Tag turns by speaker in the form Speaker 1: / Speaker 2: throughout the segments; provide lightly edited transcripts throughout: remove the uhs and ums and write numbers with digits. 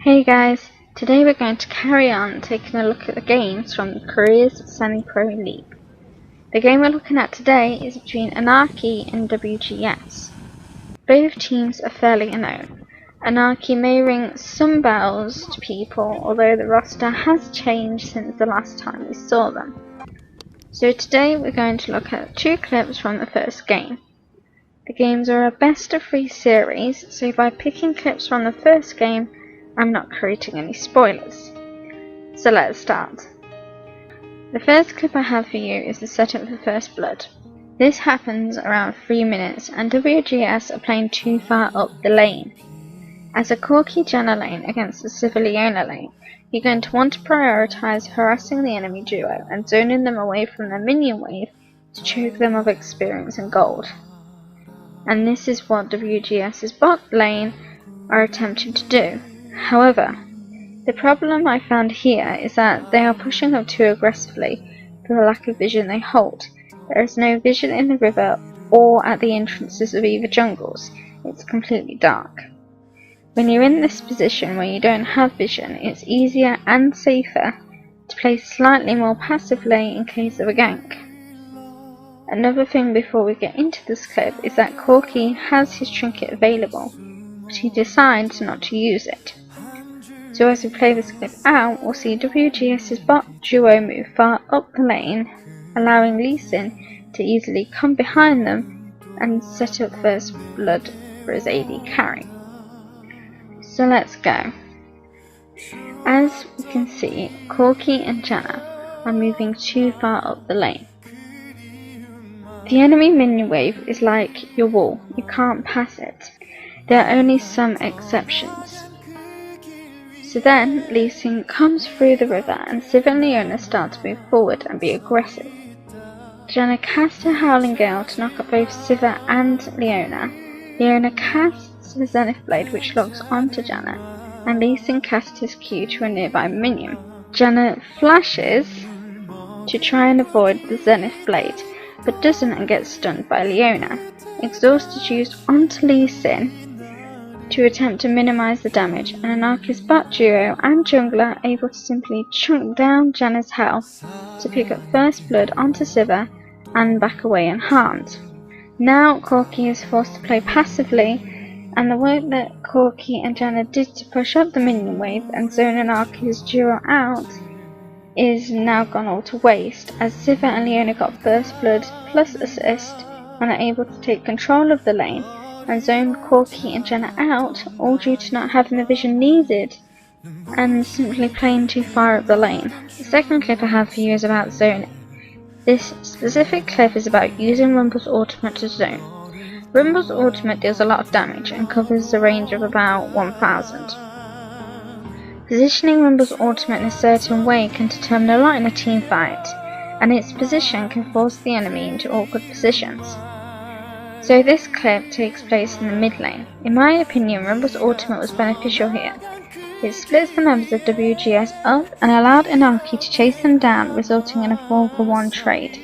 Speaker 1: Hey guys, today we're going to carry on taking a look at the games from the Careers Semi-Pro League. The game we're looking at today is between Anarchy and WGS. Both teams are fairly unknown. Anarchy may ring some bells to people, although the roster has changed since the last time we saw them. So today we're going to look at 2 clips from the first game. The games are a best of 3 series, so by picking clips from the first game, I'm not creating any spoilers. So let's start. The first clip I have for you is the setup for First Blood. This happens around 3 minutes and WGS are playing too far up the lane. As a Corky Janna lane against the Civiliana lane, you're going to want to prioritise harassing the enemy duo and zoning them away from their minion wave to choke them of experience and gold. And this is what WGS's bot lane are attempting to do. However, the problem I found here is that they are pushing up too aggressively for the lack of vision they hold. There is no vision in the river or at the entrances of either jungles. It's completely dark. When you're in this position where you don't have vision, it's easier and safer to play slightly more passively in case of a gank. Another thing before we get into this clip is that Corky has his trinket available, but he decides not to use it. So as we play this clip out, we'll see WGS's bot duo move far up the lane, allowing Lee Sin to easily come behind them and set up First Blood for his AD carry. So let's go. As we can see, Corky and Janna are moving too far up the lane. The enemy minion wave is like your wall, you can't pass it. There are only some exceptions. So then, Lee Sin comes through the river and Siv and Leona start to move forward and be aggressive. Janna casts her Howling Gale to knock up both Siva and Leona. Leona casts the Zenith Blade which locks onto Janna, and Lee Sin casts his Q to a nearby minion. Janna flashes to try and avoid the Zenith Blade, but doesn't and gets stunned by Leona. Exhaust is used onto Lee Sin to attempt to minimise the damage, and Anarchy's bot duo and jungler are able to simply chunk down Janna's health to pick up First Blood onto Siva and back away unharmed. Now Corky is forced to play passively, and the work that Corky and Janna did to push up the minion wave and zone Anarchy's duo out is now gone all to waste, as Siva and Leona got First Blood plus assist and are able to take control of the lane and zone Corky and Janna out, all due to not having the vision needed and simply playing too far up the lane. The second clip I have for you is about zoning. This specific clip is about using Rumble's ultimate to zone. Rumble's ultimate deals a lot of damage and covers a range of about 1000. Positioning Rumble's ultimate in a certain way can determine a lot in a team fight, and its position can force the enemy into awkward positions. So this clip takes place in the mid lane. In my opinion, Rumble's ultimate was beneficial here. It splits the members of WGS up and allowed Anarchy to chase them down, resulting in a 4-for-1 trade.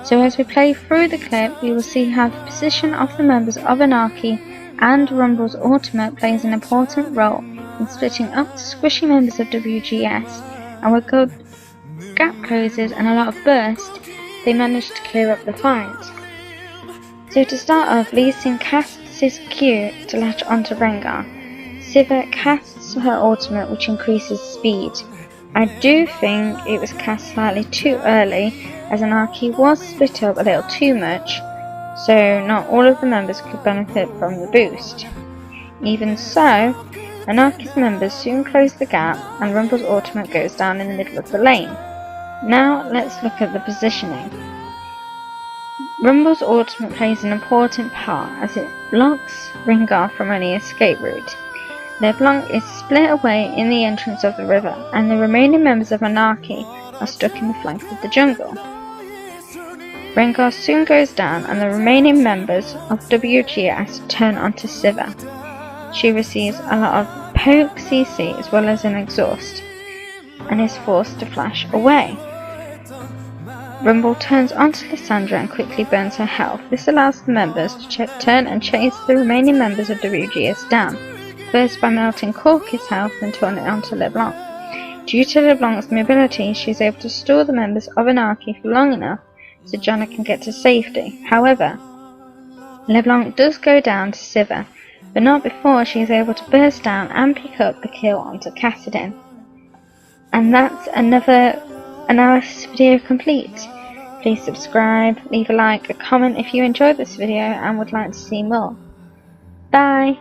Speaker 1: So as we play through the clip, we will see how the position of the members of Anarchy and Rumble's ultimate plays an important role in splitting up the squishy members of WGS, and with good gap closes and a lot of burst, they managed to clear up the fight. So to start off, Lee Sin casts his Q to latch onto Rengar. Siva casts her ultimate which increases speed. I do think it was cast slightly too early, as Anarchy was split up a little too much, so not all of the members could benefit from the boost. Even so, Anarchy's members soon close the gap and Rumble's ultimate goes down in the middle of the lane. Now let's look at the positioning. Rumble's ultimate plays an important part as it blocks Rengar from any escape route. LeBlanc is split away in the entrance of the river, and the remaining members of Anarchy are stuck in the flank of the jungle. Rengar soon goes down, and the remaining members of WGS turn onto Siva. She receives a lot of poke CC as well as an exhaust, and is forced to flash away. Rumble turns onto Lissandra and quickly burns her health. This allows the members to turn and chase the remaining members of WGS down. first by melting Corky's health and turning it onto LeBlanc. Due to LeBlanc's mobility, she is able to store the members of Anarchy for long enough so Jonna can get to safety. However, LeBlanc does go down to Siva, but not before she is able to burst down and pick up the kill onto Cassidy. And that's another analysis video complete. Please subscribe, leave a like, a comment if you enjoyed this video and would like to see more. Bye!